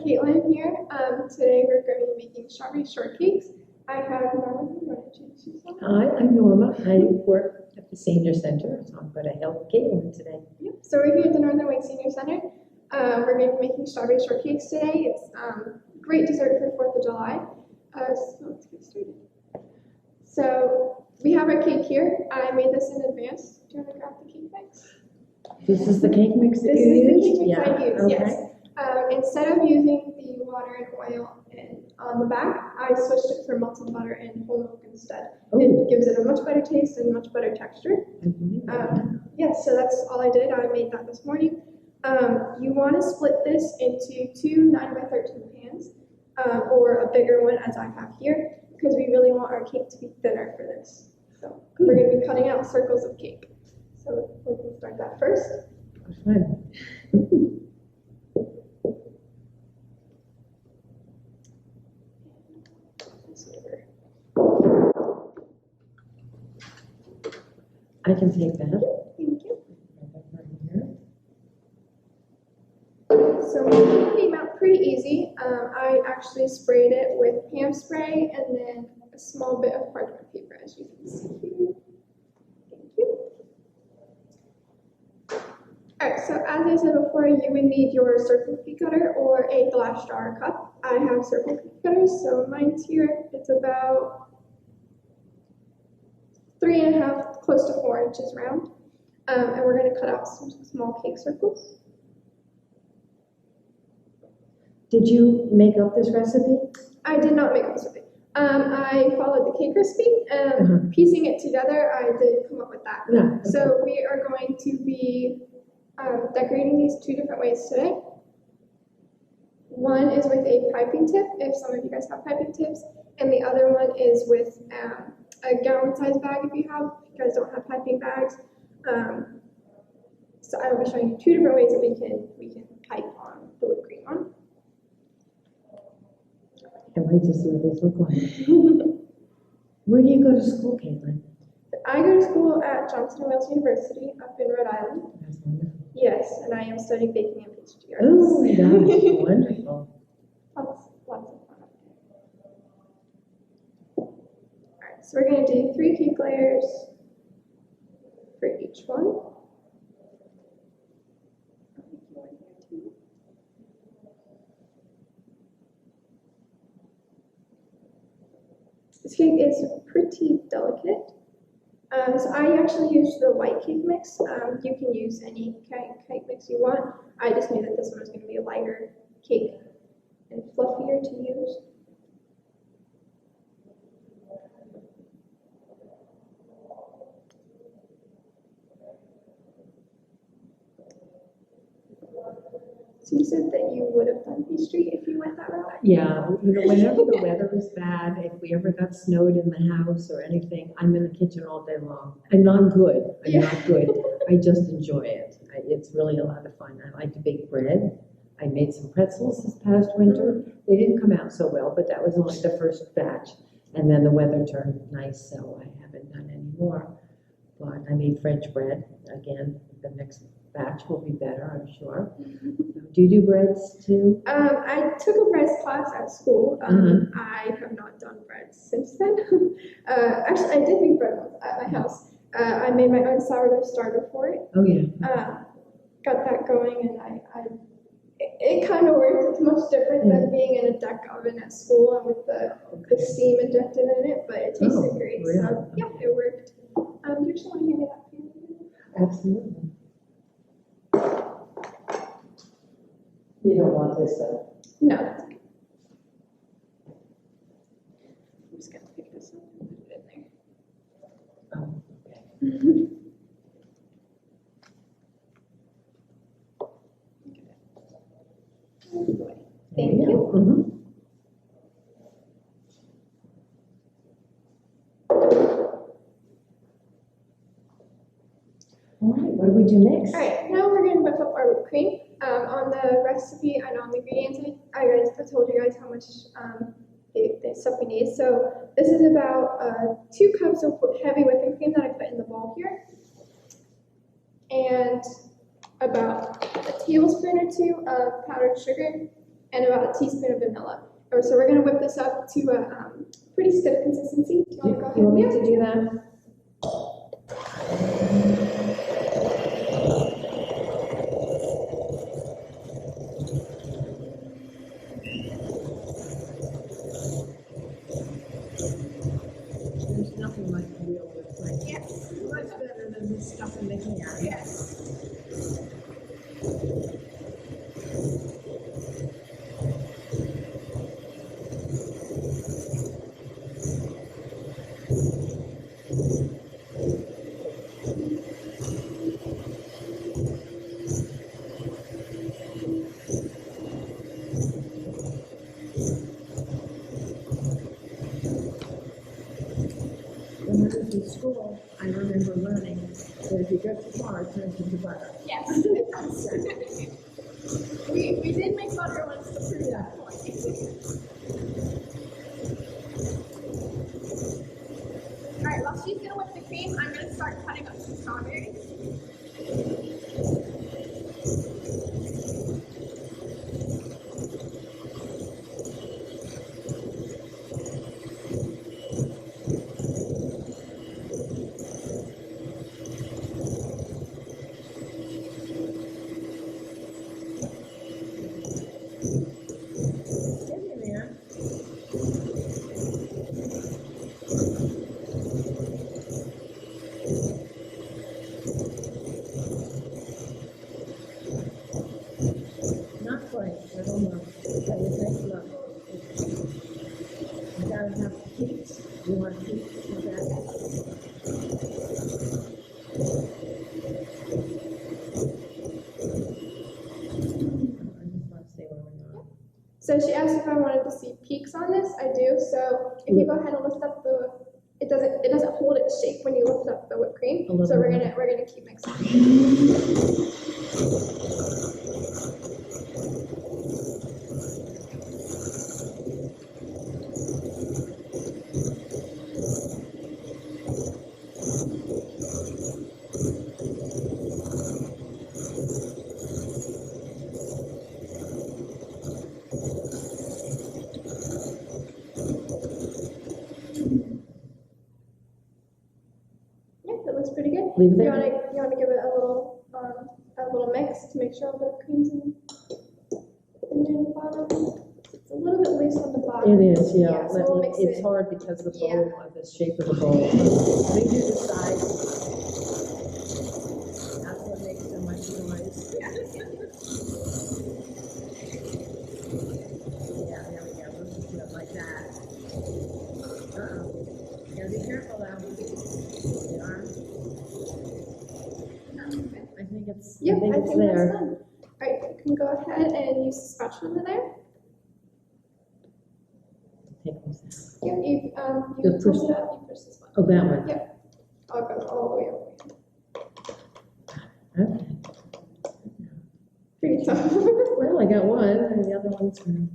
Katelyn here. Today we're going to be making strawberry shortcakes. I have Norma. You want to introduce yourself? Hi, I'm Norma. I work at the senior center, so I'm going to help Katelyn today. Yep. So we're here at the Northern Wake Senior Center. We're going to be making strawberry shortcakes today. It's great dessert for 4th of July. So let's get started. So we have our cake here. I made this in advance. Do you want to grab the cake mix? This is the cake mix that This you is used? the cake mix Yeah. I used, Okay. yes. Instead of using the water and oil on the back, I switched it for melted butter and whole milk instead. Oh. It gives it a much better taste and much better texture. Yes, so that's all I did. I made that this morning. You want to split this into two 9x13 pans, or a bigger one as I have here, because we really want our cake to be thinner for this. So we're going to be cutting out circles of cake. So we can start that first. Fun. I can take that. Thank you. So mine came out pretty easy. I actually sprayed it with Pam spray and then a small bit of parchment paper, as you can see here. Thank you. Alright, so as I said before, you would need your circle cookie cutter or a glass jar or cup. I have circle cookie cutters, so mine's here. It's about 3.5, close to 4 inches round. And we're going to cut out some small cake circles. Did you make up this recipe? I did not make this recipe. I followed the cake recipe. Piecing it together, I did come up with that. Yeah. Okay. So we are going to be decorating these 2 different ways today. One is with a piping tip, if some of you guys have piping tips, and the other one is with a gallon-sized bag if you guys don't have piping bags. So I will be showing you 2 different ways that we can pipe on the whipped cream on. I can't wait to see what these look like. Where do you go to school, Katelyn? I go to school at Johnson & Wales University up in Rhode Island. That's wonderful. Yes, and I am studying baking and pastry arts. Oh, that's wonderful. Lots of fun up there. Alright, so we're going to do 3 cake layers for each one. This cake is pretty delicate. So I actually used the white cake mix. You can use any cake mix you want. I just knew that this one was going to be a lighter cake and fluffier to use. So you said that you would have done pastry if you went that route? Yeah, whenever the weather is bad, if we ever got snowed in the house or anything, I'm in the kitchen all day long. I'm not good. Not good. I just enjoy it. It's really a lot of fun. I like to bake bread. I made some pretzels this past winter. They didn't come out so well, but that was only the first batch. And then the weather turned nice, so I haven't done any more. But I made French bread. Again, the next batch will be better, I'm sure. Do you do breads too? I took a breads class at school. I have not done breads since then. Actually, I did make bread once at my house. I made my own sourdough starter for it. Oh yeah. Got that going, and it kind of worked. It's much different than being in a deck oven at school and with the steam injected in it, but it tasted great. Really? So yeah, it worked. Do you just want to hear me that? Absolutely. You don't want this though? No, that's okay. I'm just going to pick this up and put it in there. Oh, okay. Thank you. All right, what do we do next? All right, now we're going to whip up our whipped cream. On the recipe and on the ingredients, I told you guys how much the stuff we need. So this is about 2 cups of heavy whipping cream that I put in the bowl here, and about a tablespoon or 2 of powdered sugar, and about a teaspoon of vanilla. So we're gonna whip this up to a pretty stiff consistency. Do you want to go ahead? You want me Yeah. to do that? There's nothing like real whipped cream. Yes. Much better than this stuff in the can. Yes. When I was in school, I remember learning that if you go too far, it turns into butter. Yes. we did make butter once to prove that point. All right, while she's gonna whip the cream, I'm gonna start cutting up some strawberries. Get in there. Not quite, I don't know. That was next level. You gotta have peaks. You want peaks with that? I just want to stay where we are. So she asked if I wanted to see peaks on this. I do. So if you go ahead and lift up it doesn't hold its shape when you lift up the whipped cream. A little So we're bit. gonna keep mixing. Yeah, that looks pretty good. Leave it You there. wanna give it a little mix to make sure all the cream's in there in the bottom. It's a little bit loose on the bottom. It is, yeah. So we'll mix It's it. hard because the Yeah. bowl, the shape of the bowl. They do the sides. That's what makes so much noise. Yeah, there we go. Let's just do it like that. Uh-oh. Gotta be careful now. The arm. I think it's, Yep, I think it's that's there. done. All right, you can go ahead and use the spatula there. Take this out. Yeah, you Just push push it up, you push this one. Oh, that one. Yep. I'll go all the way over. Okay. Pretty tough. Well, I got one, and the other one's. There you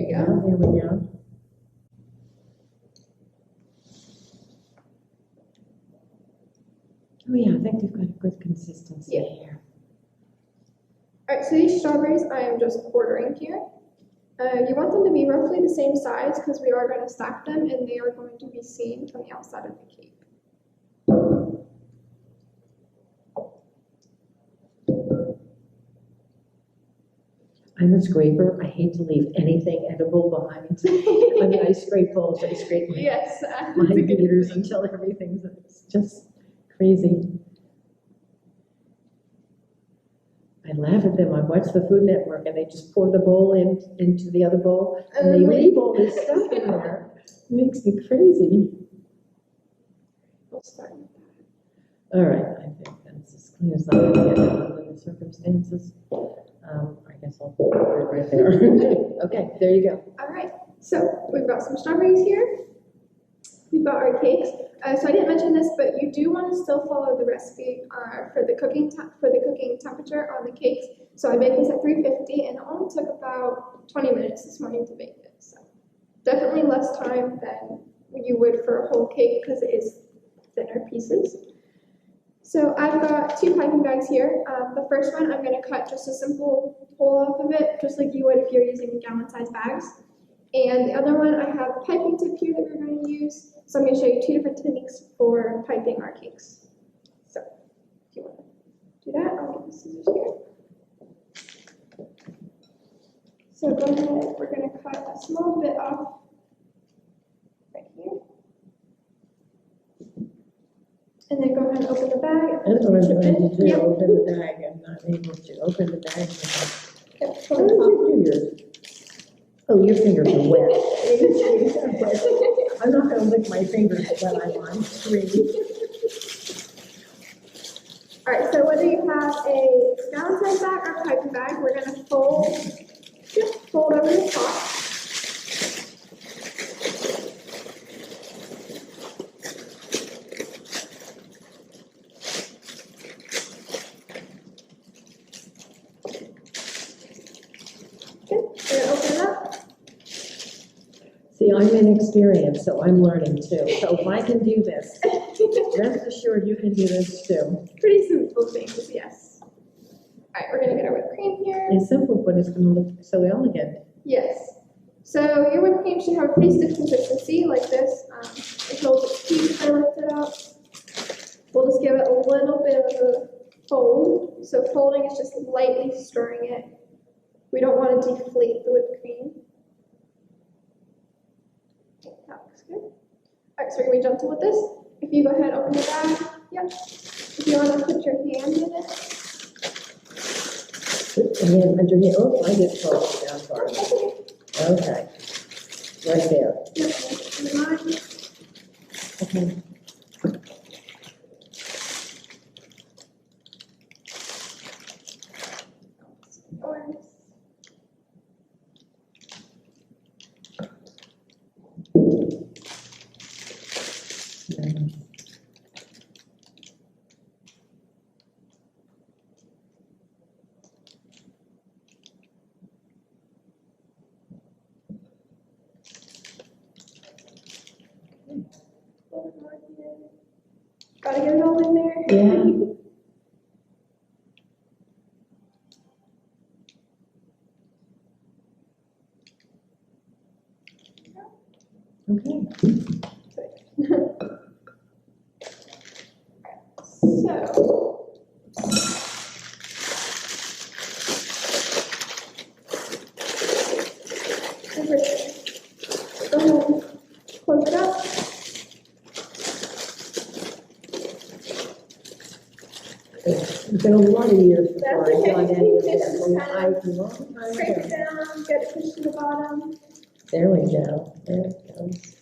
Yeah, go. there we go. Oh yeah, I think we've got a good consistency Yeah. here. All right, so these strawberries I am just quartering here. You want them to be roughly the same size because we are going to stack them and they are going to be seen from the outside of the cake. I'm a scraper. I hate to leave anything edible behind. I mean, I scrape bowls, I scrape Yes. my beaters until everything's, it's just crazy. I laugh at them. I watch the Food Network and they just pour the bowl into the other bowl and they leave all this stuff in there. It makes me crazy. We'll start with that. All right, I think that's as clean as I'm gonna get under the circumstances. I guess I'll put it right there. Okay, there you go. All right, so we've got some strawberries here. We've got our cakes. So I didn't mention this, but you do want to still follow the recipe for the cooking temperature on the cakes. So I baked this at 350, and it only took about 20 minutes this morning to bake it. So definitely less time than you would for a whole cake because it is thinner pieces. So I've got 2 piping bags here. The first one I'm going to cut just a simple pull off of it, just like you would if you're using gallon-sized bags. And the other one, I have a piping tip here that we're going to use. So I'm going to show you two different techniques for piping our cakes. So if you want to do that, I'll get the scissors here. So go ahead, we're going to cut a small bit off right here. And then go ahead and open the bag. That's what I'm trying to do, Yep. open the bag. I'm not able to open the bag. Yep, How did you do yours? Oh, your fingers are wet. I'm not gonna lick my fingers when I'm on screen. All right, so whether you have a gallon-sized bag or a piping bag, we're going to fold over the top. Good. We're going to open it up. See, I'm inexperienced, so I'm learning too. So if I can do this, rest assured you can do this too. Pretty simple things, yes. All right, we're going to get our whipped cream here. It's simple, but it's gonna look so elegant. Yes. So your whipped cream should have a pretty stiff consistency like this. It holds its heat if I lift it up. We'll just give it a little bit of a fold. So folding is just lightly stirring it. We don't want to deflate the whipped cream. Okay, that looks good. All right, so we're going to be gentle with this. If you go ahead and open the bag, yep. If you want to put your hand in it. And then under here, oh, I get close down far. Okay. Right there. Yep, and the line. Okay. Gotta get it all in there. Yeah. Okay. So, everything. Go ahead and close it up. It's been a lot of years before That's I've okay. done any of This this. is A kind of long time Scrape ago. it down, get it pushed to the bottom. There we go. There it goes.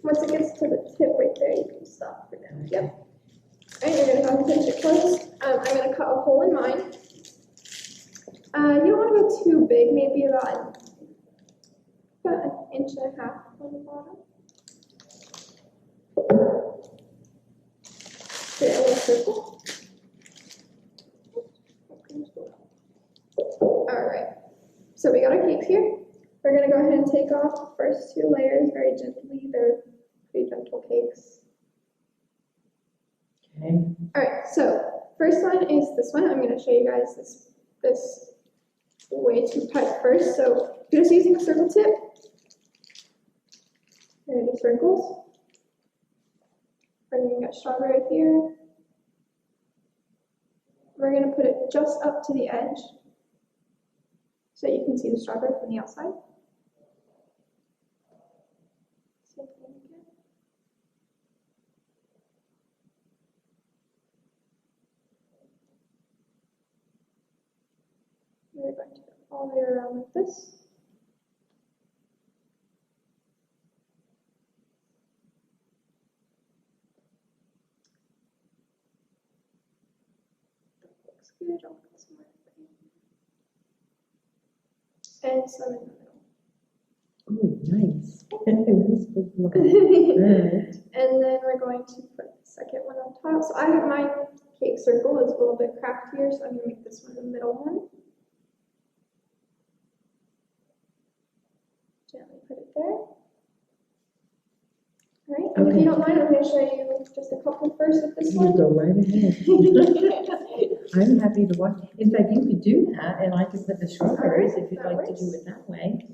Once it gets to the tip right there, you can stop for now. Yep. All right, you're gonna go ahead and finish it close. I'm gonna cut a hole in mine. You don't want to go too big, maybe about an inch and a half on the bottom. Create a little circle. All right. So we got our cakes here. We're gonna go ahead and take off the first two layers very gently. They're pretty gentle cakes. Okay. All right, so first one is this one. I'm going to show you guys this way to pipe first. So you're just using a circle tip. You're going to do circles. We're going to get strawberry here. We're going to put it just up to the edge so you can see the strawberry from the outside. Same thing again. We're going to go all the way around like this. That looks good. I'll put some more cream. And some in the middle. Oh, nice. Nice big block. Alright. And then we're going to put the second one on top. So I have my cake circle is a little bit craftier, so I'm going to make this one the middle one. Gently put it there. All right, and if you don't mind, I'm going to show you just a couple first with this You one. go right ahead. I'm happy to watch. In fact, you could do that, and I could put the strawberries if you'd that like to works. do it that way.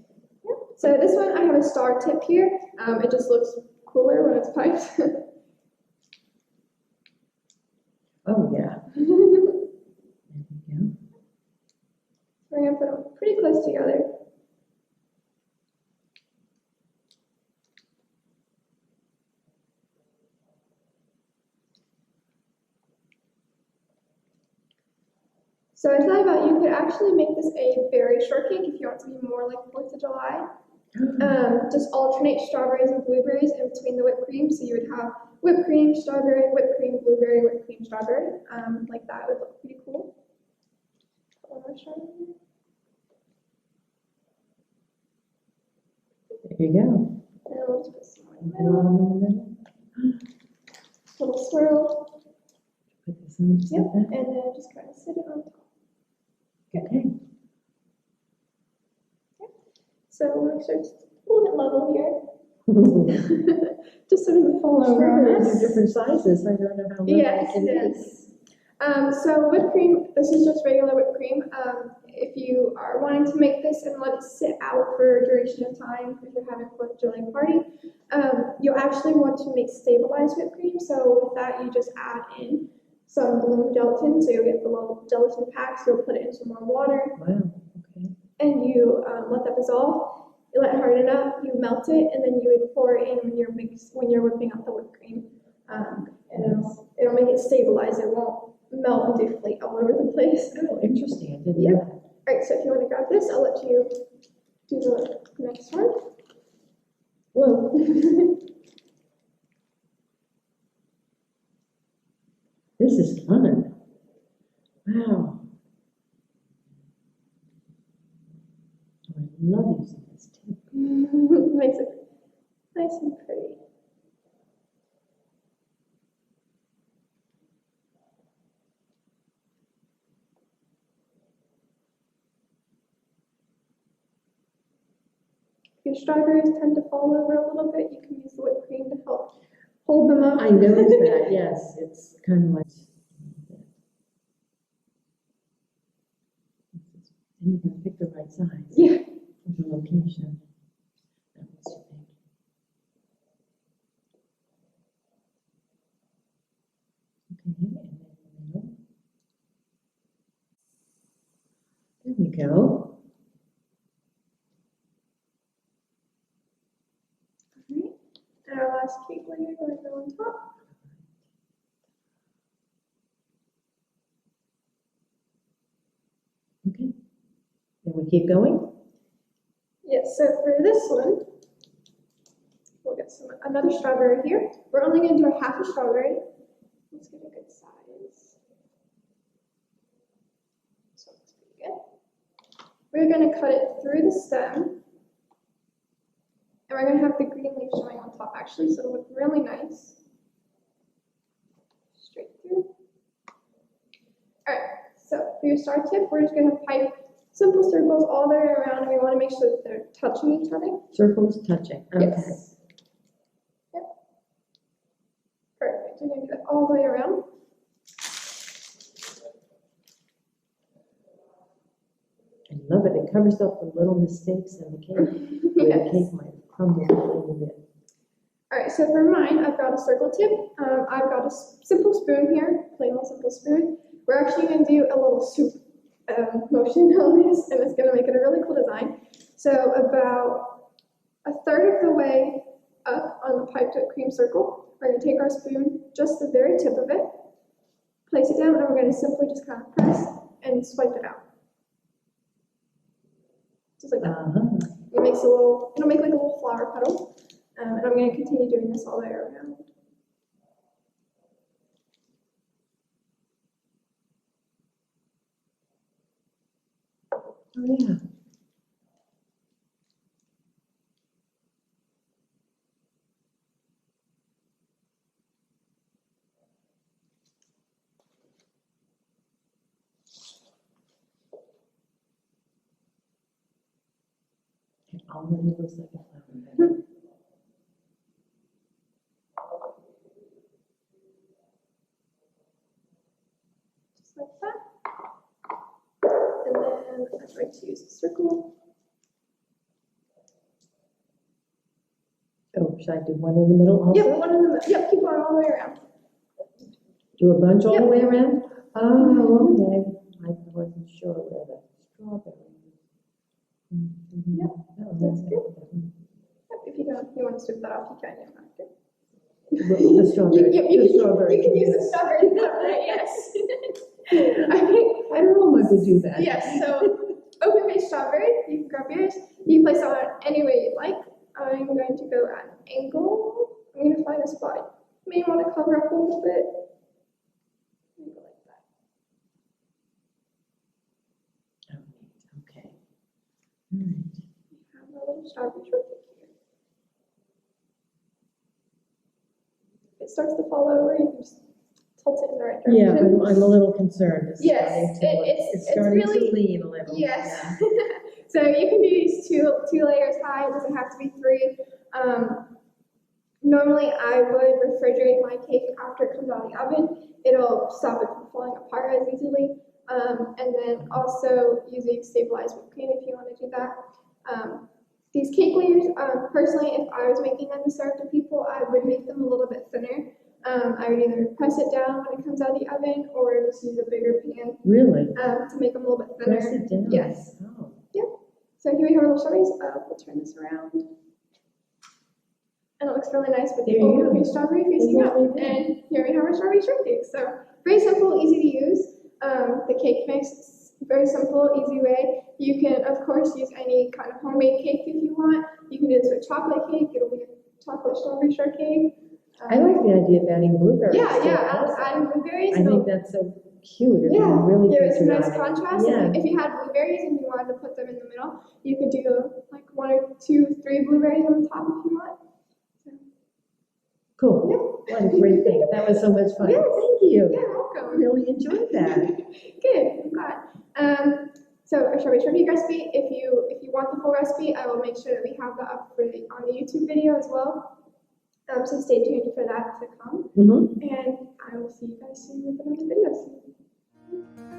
Yeah. So this one, I have a star tip here. It just looks cooler when it's piped. Oh, yeah. We're There you gonna put them pretty close together. So I thought about you could actually make this a berry shortcake if you want to be more like 4th of July. Just alternate strawberries and blueberries in between the whipped cream. So you would have whipped cream, strawberry, whipped cream, blueberry, whipped cream, strawberry. Like that would look pretty cool. One more strawberry. There you go. And we'll just put some more in the A middle. lot in the middle. Little swirl. Put this on just Yep. like that. And then just kind of sit it on top. Okay. So we'll make sure it's a little bit level here. Just so it doesn't fall over on Strawberries us. are different sizes. I don't know how level Yes, it can be. yes. So whipped cream, this is just regular whipped cream. If you are wanting to make this and let it sit out for a duration of time, if you're having a 4th of July party, you'll actually want to make stabilized whipped cream. So with that, you just add in some balloon gelatin. So you'll get the little gelatin packs, you'll put it in some more water, Wow, okay. and you let that dissolve. You let it harden up, you melt it, and then you would pour it in when you're whipping up the whipped cream. And it'll make it stabilize. It won't melt and deflate all over the place. Oh, interesting. I didn't Yep. know that. All right, so if you want to grab this, I'll let you do the next one. Whoa. This is fun. Wow. Oh, I love using this tip. Makes it nice and pretty. If your strawberries tend to fall over a little bit, you can use the whipped cream to help hold them up. I noticed that, yes. It's kind of like. And you can pick the right size. Yeah. For the location. That was your thing. Okay, and then the middle. There we go. Alright, and our last cake layer going to go on top. Okay. Then we keep going. Yes, so for this one, we'll get another strawberry here. We're only going to do a half a strawberry. Let's get a good size. So looks pretty good. We're going to cut it through the stem. And we're going to have the green leaf showing on top actually, so it'll look really nice. Straight through. Alright, so for your star tip, we're just going to pipe simple circles all the way around, and we want to make sure that they're touching each other. Circles touching. Okay. Yes. Yep. Perfect. We're going to do that all the way around. I love it. It covers up the little mistakes in the cake. Where the cake might crumble a little bit. All right, so for mine, I've got a circle tip. I've got a simple spoon here, plain old simple spoon. We're actually going to do a little soup motion on this, and it's going to make it a really cool design. So about a third of the way up on the piped whipped cream circle, we're going to take our spoon, just the very tip of it, place it down, and we're going to simply just kind of press and swipe it out. Just like that. It makes it'll make like a little flower petal. And I'm going to continue doing this all the way around. Oh, yeah. It already looks like a flower. like that. And then I'm going to use a circle. Oh, should I do one in the middle also? Yep, one in the middle. Yep, keep going all the way around. Do a bunch all the Yep. way around? Oh, okay. I wasn't sure where the strawberry is. Yep, Oh, that's okay. Yep, if you want to strip that off, you can. You don't have to. The strawberry. You The strawberry. can use the strawberry cover, yes. I don't know if I would do that. Yes, so open face strawberry, you can grab yours. You can place it on any way you like. I'm going to go at an angle. I'm going to find a spot. You may want to cover up a little bit. Maybe go like that. Oh, neat. Okay. All right. We have a little strawberry shortcake here. If it starts to fall over, you can just tilt it in the right Yeah, direction. I'm a little concerned. It's Yes, starting to, it's starting really- to lean a little. Yes. Yeah. So you can do these two layers high. It doesn't have to be 3. Normally, I would refrigerate my cake after it comes out of the oven. It'll stop it from falling apart as easily. And then also using stabilized whipped cream if you want to do that. These cake layers, personally, if I was making them to serve to people, I would make them a little bit thinner. I would either press it down when it comes out of the oven or just use a bigger pan Really? to make them a little bit thinner. Press it down? Yes. Oh. So here we have our little strawberries. We'll turn this around. And it looks really nice with the There you open go. face strawberry facing Isn't up. that really And here we have our strawberry shortcake. So very simple, easy to use. The cake mix, very simple, easy way. You can, of course, use any kind of homemade cake if you want. You can do this with chocolate cake. It'll be a chocolate strawberry shortcake. I like the idea of adding blueberries. Yeah, to it yeah, also. adding blueberries. I think that's so cute. It'd be Yeah, really give it some nice patriotic. contrast. Yeah. If you had blueberries and you wanted to put them in the middle, you could do like 1 or 2, 3 blueberries on the top if you want. Cool. Yep. What a great thing. That was so much fun. Yes. Thank you. Yeah, I welcome. really enjoyed that. Good, I'm glad. So our strawberry shortcake recipe, if you want the full recipe, I will make sure that we have that up on the YouTube video as well. So stay tuned for that to come. Mm-hmm. And I will see you guys soon with another video soon.